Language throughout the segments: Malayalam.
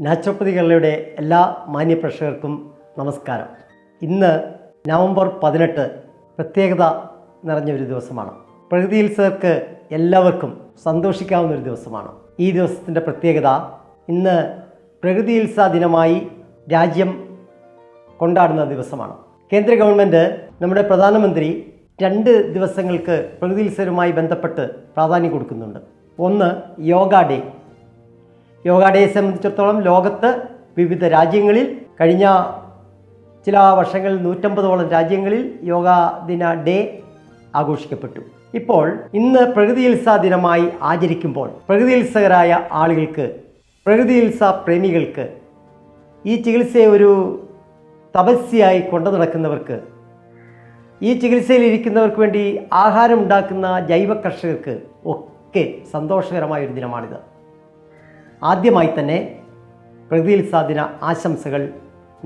നാച്ചുറോപ്പതി കേരളയുടെ എല്ലാ മാന്യപ്രേക്ഷകർക്കും നമസ്കാരം. ഇന്ന് നവംബർ 18 പ്രത്യേകത നിറഞ്ഞൊരു ദിവസമാണ്. പ്രകൃതി ചികിത്സകർക്ക് എല്ലാവർക്കും സന്തോഷിക്കാവുന്ന ഒരു ദിവസമാണ്. ഈ ദിവസത്തിൻ്റെ പ്രത്യേകത, ഇന്ന് പ്രകൃതി ചികിത്സാ ദിനമായി രാജ്യം കൊണ്ടാടുന്ന ദിവസമാണ്. കേന്ദ്ര ഗവൺമെൻറ്, നമ്മുടെ പ്രധാനമന്ത്രി 2 ദിവസങ്ങൾക്ക് പ്രകൃതി ചികിത്സയുമായി ബന്ധപ്പെട്ട് പ്രാധാന്യം കൊടുക്കുന്നുണ്ട്. ഒന്ന്, യോഗ ഡേ. യോഗ ഡേയെ സംബന്ധിച്ചിടത്തോളം ലോകത്ത് വിവിധ രാജ്യങ്ങളിൽ കഴിഞ്ഞ ചില വർഷങ്ങളിൽ 150ഓളം രാജ്യങ്ങളിൽ യോഗാ ദിന ഡേ ആഘോഷിക്കപ്പെട്ടു. ഇപ്പോൾ ഇന്ന് പ്രകൃതി ചികിത്സാ ദിനമായി ആചരിക്കുമ്പോൾ പ്രകൃതി ചികിത്സകരായ ആളുകൾക്ക്, പ്രകൃതി ചികിത്സാ പ്രേമികൾക്ക്, ഈ ചികിത്സയെ ഒരു തപസ്യയായി കൊണ്ടു നടക്കുന്നവർക്ക്, ഈ ചികിത്സയിലിരിക്കുന്നവർക്ക് വേണ്ടി ആഹാരം ഉണ്ടാക്കുന്ന ജൈവ കർഷകർക്ക് ഒക്കെ സന്തോഷകരമായൊരു ദിനമാണിത്. ആദ്യമായി തന്നെ പ്രകൃതി ചികിത്സാ ദിന ആശംസകൾ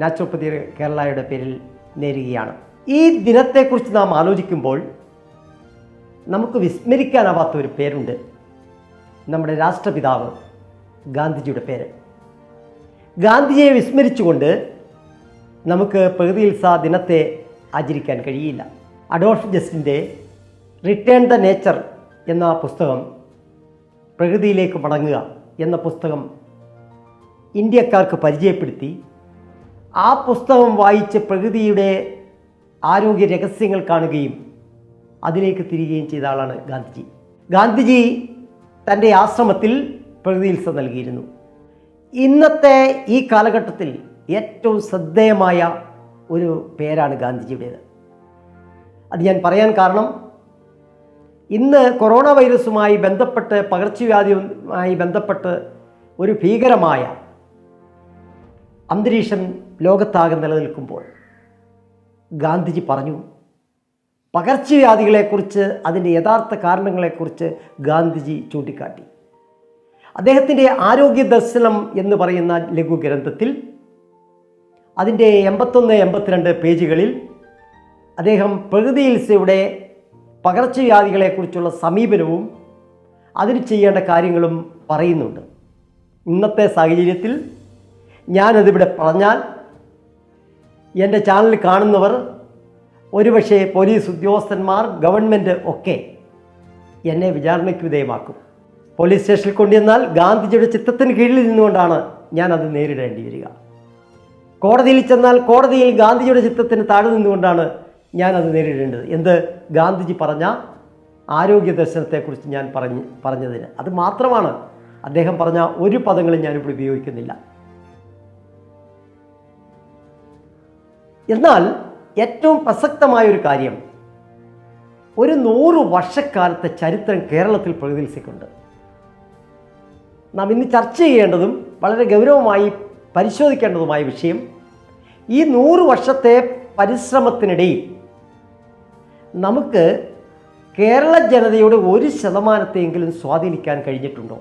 നാച്ചുറോപ്പതി കേരളയുടെ പേരിൽ നേരുകയാണ്. ഈ ദിനത്തെക്കുറിച്ച് നാം ആലോചിക്കുമ്പോൾ നമുക്ക് വിസ്മരിക്കാനാവാത്ത ഒരു പേരുണ്ട്, നമ്മുടെ രാഷ്ട്രപിതാവ് ഗാന്ധിജിയുടെ പേര്. ഗാന്ധിജിയെ വിസ്മരിച്ചുകൊണ്ട് നമുക്ക് പ്രകൃതി ചികിത്സാ ദിനത്തെ ആചരിക്കാൻ കഴിയില്ല. അഡോൾഫ് ജസ്റ്റിൻ്റെ റിട്ടേൺ ദ നേച്ചർ എന്ന പുസ്തകം, പ്രകൃതിയിലേക്ക് മടങ്ങുക എന്ന പുസ്തകം ഇന്ത്യക്കാർക്ക് പരിചയപ്പെടുത്തി ആ പുസ്തകം വായിച്ച് പ്രകൃതിയുടെ ആരോഗ്യ രഹസ്യങ്ങൾ കാണുകയും അതിലേക്ക് തിരികുകയും ചെയ്ത ആളാണ് ഗാന്ധിജി. ഗാന്ധിജി തൻ്റെ ആശ്രമത്തിൽ പ്രകൃതി ചികിത്സ നൽകിയിരുന്നു. ഇന്നത്തെ ഈ കാലഘട്ടത്തിൽ ഏറ്റവും ശ്രദ്ധേയമായ ഒരു പേരാണ് ഗാന്ധിജിയുടേത്. അത് ഞാൻ പറയാൻ കാരണം, ഇന്ന് കൊറോണ വൈറസുമായി ബന്ധപ്പെട്ട്, പകർച്ചവ്യാധിയുമായി ബന്ധപ്പെട്ട് ഒരു ഭീകരമായ അന്തരീക്ഷം ലോകത്താകെ നിലനിൽക്കുമ്പോൾ ഗാന്ധിജി പറഞ്ഞു, പകർച്ചവ്യാധികളെക്കുറിച്ച്, അതിൻ്റെ യഥാർത്ഥ കാരണങ്ങളെക്കുറിച്ച് ഗാന്ധിജി ചൂണ്ടിക്കാട്ടി. അദ്ദേഹത്തിൻ്റെ ആരോഗ്യ ദർശനം എന്ന് പറയുന്ന ലഘു ഗ്രന്ഥത്തിൽ അതിൻ്റെ 81-82 പേജുകളിൽ അദ്ദേഹം പ്രകൃതി ചികിത്സയുടെ പകർച്ചവ്യാധികളെക്കുറിച്ചുള്ള സമീപനവും അതിന് ചെയ്യേണ്ട കാര്യങ്ങളും പറയുന്നുണ്ട്. ഇന്നത്തെ സാഹചര്യത്തിൽ ഞാനതിവിടെ പറഞ്ഞാൽ എൻ്റെ ചാനൽ കാണുന്നവർ, ഒരുപക്ഷെ പോലീസ് ഉദ്യോഗസ്ഥന്മാർ, ഗവൺമെൻറ് ഒക്കെ എന്നെ വിചാരണയ്ക്ക് വിധേയമാക്കും. പോലീസ് സ്റ്റേഷനിൽ കൊണ്ടുവന്നാൽ ഗാന്ധിജിയുടെ ചിത്തത്തിന് കീഴിൽ നിന്നുകൊണ്ടാണ് ഞാനത് നേരിടേണ്ടി വരിക. കോടതിയിൽ ചെന്നാൽ കോടതിയിൽ ഗാന്ധിജിയുടെ ചിത്തത്തിന് താഴെ നിന്നുകൊണ്ടാണ് ഞാനത് നേരിടേണ്ടത്. എന്ത്? ഗാന്ധിജി പറഞ്ഞ ആരോഗ്യ ദർശനത്തെക്കുറിച്ച് ഞാൻ പറഞ്ഞതിന്. അത് മാത്രമാണ്. അദ്ദേഹം പറഞ്ഞ ഒരു പദങ്ങളും ഞാനിവിടെ ഉപയോഗിക്കുന്നില്ല. എന്നാൽ ഏറ്റവും പ്രസക്തമായൊരു കാര്യം, ഒരു 100 വർഷക്കാലത്തെ ചരിത്രം കേരളത്തിൽ പ്രകൃതി ചികിത്സയ്ക്കുണ്ട്. നാം ഇന്ന് ചർച്ച ചെയ്യേണ്ടതും വളരെ ഗൗരവമായി പരിശോധിക്കേണ്ടതുമായ വിഷയം, ഈ 100 വർഷത്തെ പരിശ്രമത്തിനിടയിൽ നമുക്ക് കേരള ജനതയുടെ 1% സ്വാധീനിക്കാൻ കഴിഞ്ഞിട്ടുണ്ടോ?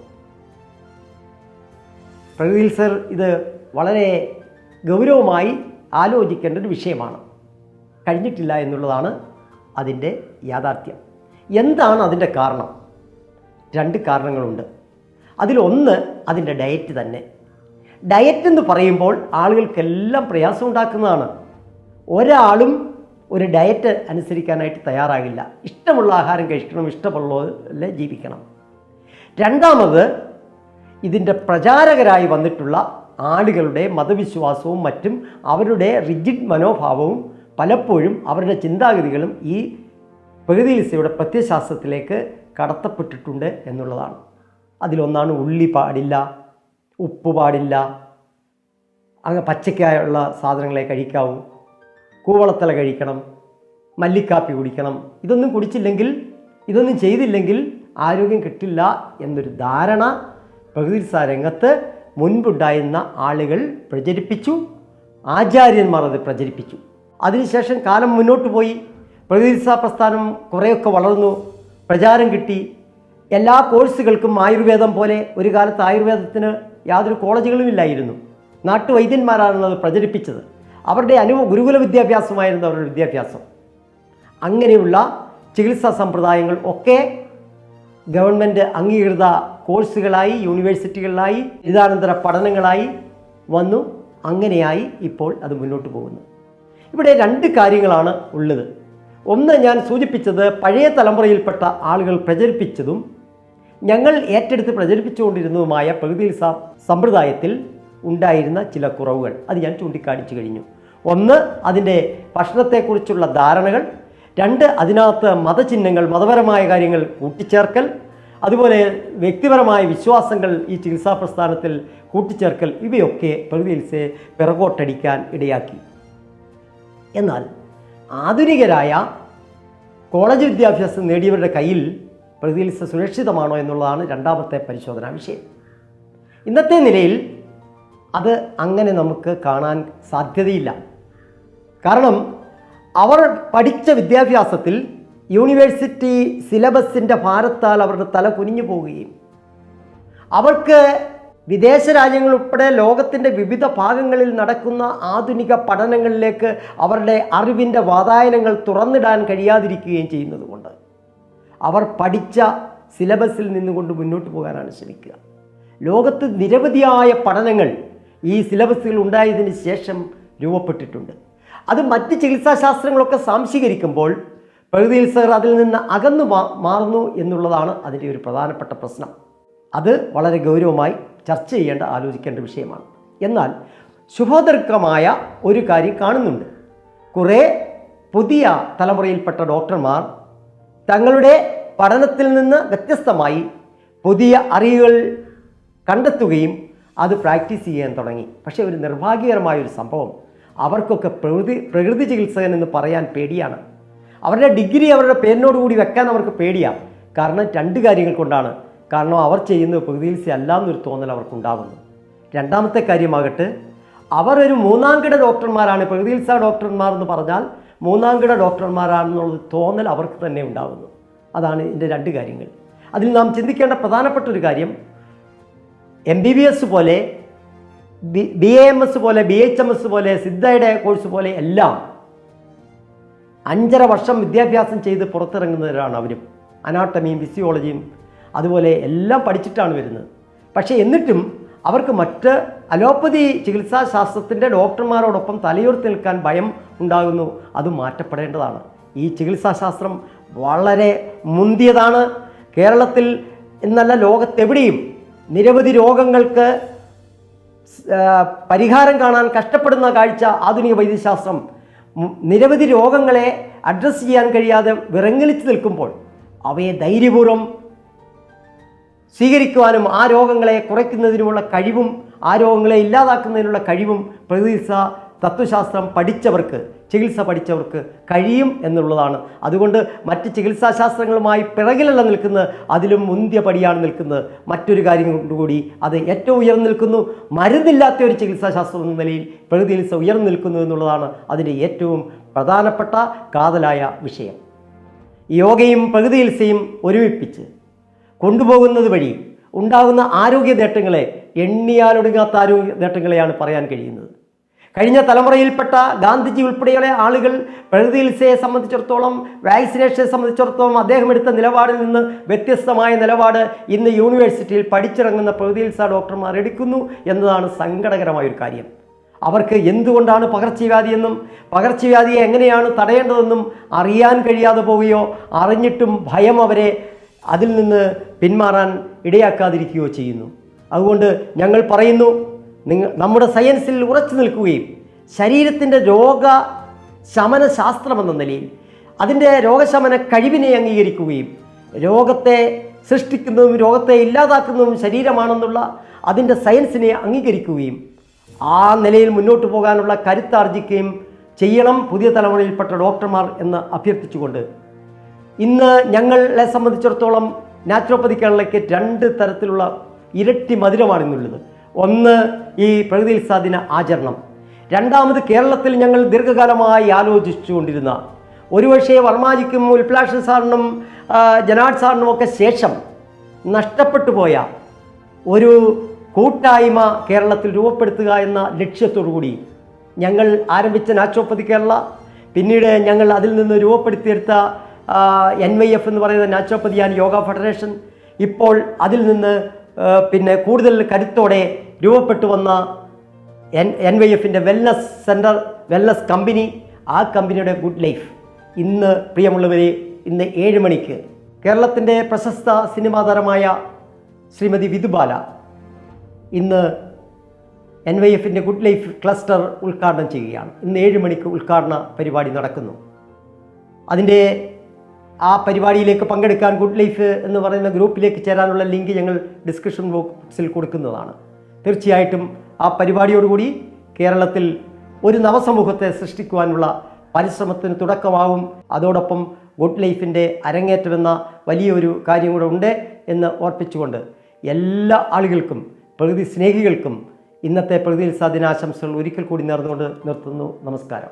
പ്രകൃതി ചികിത്സകർ ഇത് വളരെ ഗൗരവമായി ആലോചിക്കേണ്ട ഒരു വിഷയമാണ്. കഴിഞ്ഞിട്ടില്ല എന്നുള്ളതാണ് അതിൻ്റെ യാഥാർത്ഥ്യം. എന്താണ് അതിൻ്റെ കാരണം? 2 കാരണങ്ങളുണ്ട്. അതിലൊന്ന് അതിൻ്റെ ഡയറ്റ് തന്നെ. ഡയറ്റ് എന്ന് പറയുമ്പോൾ ആളുകൾക്കെല്ലാം പ്രയാസം ഉണ്ടാക്കുന്നതാണ്. ഒരാളും ഒരു ഡയറ്റ് അനുസരിക്കാനായിട്ട് തയ്യാറാകില്ല. ഇഷ്ടമുള്ള ആഹാരം കഴിക്കണം, ഇഷ്ടമുള്ള ജീവിക്കണം. രണ്ടാമത്, ഇതിൻ്റെ പ്രചാരകരായി വന്നിട്ടുള്ള ആളുകളുടെ മതവിശ്വാസവും മറ്റും അവരുടെ റിജിഡ് മനോഭാവവും പലപ്പോഴും അവരുടെ ചിന്താഗതികളും ഈ പ്രകൃതി ചികിത്സയുടെ പ്രത്യയശാസ്ത്രത്തിലേക്ക് കടത്തപ്പെട്ടിട്ടുണ്ട് എന്നുള്ളതാണ്. അതിലൊന്നാണ് ഉള്ളി പാടില്ല, ഉപ്പ് പാടില്ല, അങ്ങ് പച്ചക്കായുള്ള സാധനങ്ങളെ കഴിക്കാവൂ, കൂവളത്തല കഴിക്കണം, മല്ലിക്കാപ്പി കുടിക്കണം. ഇതൊന്നും കുടിച്ചില്ലെങ്കിൽ, ഇതൊന്നും ചെയ്തില്ലെങ്കിൽ ആരോഗ്യം കിട്ടില്ല എന്നൊരു ധാരണ പ്രകൃതി ചികിത്സാ രംഗത്ത് മുൻപുണ്ടായിരുന്ന ആളുകൾ പ്രചരിപ്പിച്ചു. ആചാര്യന്മാർ അത് പ്രചരിപ്പിച്ചു. അതിനുശേഷം കാലം മുന്നോട്ട് പോയി, പ്രകൃതി ചികിത്സാ പ്രസ്ഥാനം കുറേയൊക്കെ വളർന്നു, പ്രചാരം കിട്ടി. എല്ലാ കോഴ്സുകൾക്കും ആയുർവേദം പോലെ, ഒരു കാലത്ത് ആയുർവേദത്തിന് യാതൊരു കോളേജുകളും ഇല്ലായിരുന്നു. നാട്ടുവൈദ്യന്മാരാണ് അത് പ്രചരിപ്പിച്ചത്. അവരുടെ ഗുരുകുല വിദ്യാഭ്യാസമായിരുന്നു അവരുടെ വിദ്യാഭ്യാസം. അങ്ങനെയുള്ള ചികിത്സാ സമ്പ്രദായങ്ങൾ ഒക്കെ ഗവൺമെൻറ് അംഗീകൃത കോഴ്സുകളായി, യൂണിവേഴ്സിറ്റികളിലായി, ബിരുദാനന്തര പഠനങ്ങളായി വന്നു. അങ്ങനെയായി ഇപ്പോൾ അത് മുന്നോട്ട് പോകുന്നു. ഇവിടെ രണ്ട് കാര്യങ്ങളാണ് ഉള്ളത്. ഒന്ന്, ഞാൻ സൂചിപ്പിച്ചത് പഴയ തലമുറയിൽപ്പെട്ട ആളുകൾ പ്രചരിപ്പിച്ചതും ഞങ്ങൾ ഏറ്റെടുത്ത് പ്രചരിപ്പിച്ചുകൊണ്ടിരുന്നതുമായ പ്രകൃതി സമ്പ്രദായത്തിൽ ഉണ്ടായിരുന്ന ചില കുറവുകൾ അത് ഞാൻ ചൂണ്ടിക്കാണിച്ചു കഴിഞ്ഞു. ഒന്ന്, അതിൻ്റെ ഭക്ഷണത്തെക്കുറിച്ചുള്ള ധാരണകൾ. രണ്ട്, അതിനകത്ത് മതചിഹ്നങ്ങൾ, മതപരമായ കാര്യങ്ങൾ കൂട്ടിച്ചേർക്കൽ. അതുപോലെ വ്യക്തിപരമായ വിശ്വാസങ്ങൾ ഈ ചികിത്സാ പ്രസ്ഥാനത്തിൽ കൂട്ടിച്ചേർക്കൽ. ഇവയൊക്കെ പ്രകൃതി ചികിത്സയെ പിറകോട്ടടിക്കാൻ ഇടയാക്കി. എന്നാൽ ആധുനികരായ കോളേജ് വിദ്യാഭ്യാസം നേടിയവരുടെ കയ്യിൽ പ്രകൃതി ചികിത്സ സുരക്ഷിതമാണോ എന്നുള്ളതാണ് രണ്ടാമത്തെ പരിശോധനാ വിഷയം. ഇന്നത്തെ നിലയിൽ അത് അങ്ങനെ നമുക്ക് കാണാൻ സാധ്യതയില്ല. കാരണം അവർ പഠിച്ച വിദ്യാഭ്യാസത്തിൽ യൂണിവേഴ്സിറ്റി സിലബസിൻ്റെ ഭാരത്താൽ അവരുടെ തല കുനിഞ്ഞു പോവുകയും അവർക്ക് വിദേശ രാജ്യങ്ങളുൾപ്പെടെ ലോകത്തിൻ്റെ വിവിധ ഭാഗങ്ങളിൽ നടക്കുന്ന ആധുനിക പഠനങ്ങളിലേക്ക് അവരുടെ അറിവിൻ്റെ വാതായനങ്ങൾ തുറന്നിടാൻ കഴിയാതിരിക്കുകയും ചെയ്യുന്നതുകൊണ്ട് അവർ പഠിച്ച സിലബസിൽ നിന്നുകൊണ്ട് മുന്നോട്ട് പോകാനാണ് ശ്രമിക്കുക. ലോകത്ത് നിരവധിയായ പഠനങ്ങൾ ഈ സിലബസുകൾ ഉണ്ടായതിന് ശേഷം രൂപപ്പെട്ടിട്ടുണ്ട്. അത് മറ്റ് ചികിത്സാശാസ്ത്രങ്ങളൊക്കെ സാംശീകരിക്കുമ്പോൾ പ്രകൃതി ചികിത്സകർ അതിൽ നിന്ന് അകന്നു മാറുന്നു എന്നുള്ളതാണ് അതിൻ്റെ ഒരു പ്രധാനപ്പെട്ട പ്രശ്നം. അത് വളരെ ഗൗരവമായി ചർച്ച ചെയ്യേണ്ട, ആലോചിക്കേണ്ട വിഷയമാണ്. എന്നാൽ ശുഭോദർക്കമായ ഒരു കാര്യം കാണുന്നുണ്ട്. കുറേ പുതിയ തലമുറയിൽപ്പെട്ട ഡോക്ടർമാർ തങ്ങളുടെ പഠനത്തിൽ നിന്ന് വ്യത്യസ്തമായി പുതിയ അറിവുകൾ കണ്ടെത്തുകയും അത് പ്രാക്ടീസ് ചെയ്യാൻ തുടങ്ങി. പക്ഷേ ഒരു നിർഭാഗ്യകരമായൊരു സംഭവം, അവർക്കൊക്കെ പ്രകൃതി ചികിത്സകൻ എന്ന് പറയാൻ പേടിയാണ്. അവരുടെ ഡിഗ്രി അവരുടെ പേരിനോടുകൂടി വെക്കാൻ അവർക്ക് പേടിയാണ്. കാരണം രണ്ട് കാര്യങ്ങൾ കൊണ്ടാണ്. കാരണം അവർ ചെയ്യുന്നത് പ്രകൃതി ചികിത്സ അല്ല എന്നൊരു തോന്നൽ അവർക്കുണ്ടാകുന്നു. രണ്ടാമത്തെ കാര്യമാകട്ടെ, അവർ ഒരു മൂന്നാംകിട ഡോക്ടർമാരാണ്, പ്രകൃതി ചികിത്സാ ഡോക്ടർമാർ എന്ന് പറഞ്ഞാൽ മൂന്നാംകിട ഡോക്ടർമാരാണെന്നുള്ളൊരു തോന്നൽ അവർക്ക് തന്നെ ഉണ്ടാകുന്നു. അതാണ് ഇതിൻ്റെ രണ്ട് കാര്യങ്ങൾ. അതിൽ നാം ചിന്തിക്കേണ്ട പ്രധാനപ്പെട്ട ഒരു കാര്യം, MBBS പോലെ BAMS പോലെ BHMS പോലെ സിദ്ധയുടെ കോഴ്സ് പോലെ എല്ലാം 5.5 വർഷം വിദ്യാഭ്യാസം ചെയ്ത് പുറത്തിറങ്ങുന്നവരാണ് അവരും. അനാട്ടമിയും ഫിസിയോളജിയും അതുപോലെ എല്ലാം പഠിച്ചിട്ടാണ് വരുന്നത്. പക്ഷേ എന്നിട്ടും അവർക്ക് മറ്റ് അലോപ്പതി ചികിത്സാശാസ്ത്രത്തിൻ്റെ ഡോക്ടർമാരോടൊപ്പം തലയുയർത്തി നിൽക്കാൻ ഭയം ഉണ്ടാകുന്നു. അത് മാറ്റപ്പെടേണ്ടതാണ്. ഈ ചികിത്സാശാസ്ത്രം വളരെ മുന്തിയതാണ്. കേരളത്തിൽ എന്നല്ല ലോകത്തെവിടെയും നിരവധി രോഗങ്ങൾക്ക് പരിഹാരം കാണാൻ കഷ്ടപ്പെടുന്ന കാഴ്ച ആധുനിക വൈദ്യശാസ്ത്രം നിരവധി രോഗങ്ങളെ അഡ്രസ്സ് ചെയ്യാൻ കഴിയാതെ വിറങ്ങലിച്ച് നിൽക്കുമ്പോൾ അവയെ ധൈര്യപൂർവ്വം സ്വീകരിക്കുവാനും ആ രോഗങ്ങളെ കുറയ്ക്കുന്നതിനുമുള്ള കഴിവും ആ രോഗങ്ങളെ ഇല്ലാതാക്കുന്നതിനുള്ള കഴിവും പ്രകൃതി തത്വശാസ്ത്രം പഠിച്ചവർക്ക്, ചികിത്സ പഠിച്ചവർക്ക് കഴിയും എന്നുള്ളതാണ്. അതുകൊണ്ട് മറ്റ് ചികിത്സാശാസ്ത്രങ്ങളുമായി പിറകിലല്ല നിൽക്കുന്നത്, അതിലും മുന്തിയ പടിയാണ് നിൽക്കുന്നത്. മറ്റൊരു കാര്യം കൊണ്ടുകൂടി അത് ഏറ്റവും ഉയർന്നു നിൽക്കുന്നു. മരുന്നില്ലാത്ത ഒരു ചികിത്സാശാസ്ത്രം എന്ന നിലയിൽ പ്രകൃതി ചികിത്സ ഉയർന്നു നിൽക്കുന്നു എന്നുള്ളതാണ് അതിൻ്റെ ഏറ്റവും പ്രധാനപ്പെട്ട കാതലായ വിഷയം. യോഗയും പ്രകൃതി ചികിത്സയും ഒരുമിപ്പിച്ച് കൊണ്ടുപോകുന്നത് വഴി ഉണ്ടാകുന്ന ആരോഗ്യ നേട്ടങ്ങളെ എണ്ണിയാലൊടുങ്ങാത്ത ആരോഗ്യ നേട്ടങ്ങളെയാണ് പറയാൻ കഴിയുന്നത്. കഴിഞ്ഞ തലമുറയിൽപ്പെട്ട ഗാന്ധിജി ഉൾപ്പെടെയുള്ള ആളുകൾ പ്രകൃതി ചികിത്സയെ സംബന്ധിച്ചിടത്തോളം, വാക്സിനേഷനെ സംബന്ധിച്ചിടത്തോളം അദ്ദേഹം എടുത്ത നിലപാടിൽ നിന്ന് വ്യത്യസ്തമായ നിലപാട് ഇന്ന് യൂണിവേഴ്സിറ്റിയിൽ പഠിച്ചിറങ്ങുന്ന പ്രകൃതി ചികിത്സാ ഡോക്ടർമാർ എടുക്കുന്നു എന്നതാണ് സങ്കടകരമായൊരു കാര്യം. അവർക്ക് എന്തുകൊണ്ടാണ് പകർച്ചവ്യാധിയെന്നും പകർച്ചവ്യാധിയെ എങ്ങനെയാണ് തടയേണ്ടതെന്നും അറിയാൻ കഴിയാതെ പോവുകയോ അറിഞ്ഞിട്ടും ഭയം അവരെ അതിൽ നിന്ന് പിന്മാറാൻ ഇടയാക്കാതിരിക്കുകയോ ചെയ്യുന്നു. അതുകൊണ്ട് ഞങ്ങൾ പറയുന്നു, നമ്മുടെ സയൻസിൽ ഉറച്ചു നിൽക്കുകയും ശരീരത്തിൻ്റെ രോഗശമന ശാസ്ത്രമെന്ന നിലയിൽ അതിൻ്റെ രോഗശമന കഴിവിനെ അംഗീകരിക്കുകയും രോഗത്തെ സൃഷ്ടിക്കുന്നതും രോഗത്തെ ഇല്ലാതാക്കുന്നതും ശരീരമാണെന്നുള്ള അതിൻ്റെ സയൻസിനെ അംഗീകരിക്കുകയും ആ നിലയിൽ മുന്നോട്ട് പോകാനുള്ള കരുത്താർജിക്കുകയും ചെയ്യണം പുതിയ തലമുറയിൽപ്പെട്ട ഡോക്ടർമാർ എന്ന് അഭ്യർത്ഥിച്ചുകൊണ്ട്, ഇന്ന് ഞങ്ങളെ സംബന്ധിച്ചിടത്തോളം നാച്ചുറോപ്പതി കേരളയ്ക്ക് 2 തരത്തിലുള്ള ഇരട്ടി മധുരമാണ് ഇന്നുള്ളത്. ഒന്ന്, ഈ പ്രകൃതി ചികിത്സാ ദിന ആചരണം. രണ്ടാമത്, കേരളത്തിൽ ഞങ്ങൾ ദീർഘകാലമായി ആലോചിച്ചുകൊണ്ടിരുന്ന, ഒരുപക്ഷെ വർമാജിക്കും ഉൽപ്ലാഷൻ സാറിനും ജനാഡ് സാറിനും ഒക്കെ ശേഷം നഷ്ടപ്പെട്ടു പോയ ഒരു കൂട്ടായ്മ കേരളത്തിൽ രൂപപ്പെടുത്തുക എന്ന ലക്ഷ്യത്തോടു കൂടി ഞങ്ങൾ ആരംഭിച്ച നാച്ചുറോപ്പതി കേരള, പിന്നീട് ഞങ്ങൾ അതിൽ നിന്ന് രൂപപ്പെടുത്തിയെടുത്ത NYF എന്ന് പറയുന്ന നാച്ചുറോപ്പതി ആൻഡ് യോഗ ഫെഡറേഷൻ, ഇപ്പോൾ അതിൽ നിന്ന് കൂടുതൽ കരുത്തോടെ രൂപപ്പെട്ടു വന്ന NYFൻ്റെ വെൽനസ് സെൻറ്റർ, വെൽനസ് കമ്പനി, ആ കമ്പനിയുടെ ഗുഡ് ലൈഫ് ഇന്ന് പ്രിയമുള്ളവരെ ഇന്ന് 7 മണിക്ക് കേരളത്തിൻ്റെ പ്രശസ്ത സിനിമാ താരമായ ശ്രീമതി വിധുബാല ഇന്ന് NYFൻ്റെ ഗുഡ് ലൈഫ് ക്ലസ്റ്റർ ഉദ്ഘാടനം ചെയ്യുകയാണ്. ഇന്ന് 7 മണിക്ക് ഉദ്ഘാടന പരിപാടി നടക്കുന്നു. അതിൻ്റെ ആ പരിപാടിയിലേക്ക് പങ്കെടുക്കാൻ ഗുഡ് ലൈഫ് എന്ന് പറയുന്ന ഗ്രൂപ്പിലേക്ക് ചേരാനുള്ള ലിങ്ക് ഞങ്ങൾ ഡിസ്ക്രിപ്ഷൻ ബോക്സിൽ കൊടുക്കുന്നതാണ്. തീർച്ചയായിട്ടും ആ പരിപാടിയോടുകൂടി കേരളത്തിൽ ഒരു നവസമൂഹത്തെ സൃഷ്ടിക്കുവാനുള്ള പരിശ്രമത്തിന് തുടക്കമാവും. അതോടൊപ്പം ഗുഡ് ലൈഫിൻ്റെ അരങ്ങേറ്റമെന്ന വലിയൊരു കാര്യം കൂടെ ഉണ്ട് എന്ന് ഓർപ്പിച്ചുകൊണ്ട് എല്ലാ ആളുകൾക്കും, പ്രകൃതി സ്നേഹികൾക്കും ഇന്നത്തെ പ്രകൃതി ദിനാശംസകൾ ഒരിക്കൽ കൂടി നേർന്നുകൊണ്ട് നിർത്തുന്നു. നമസ്കാരം.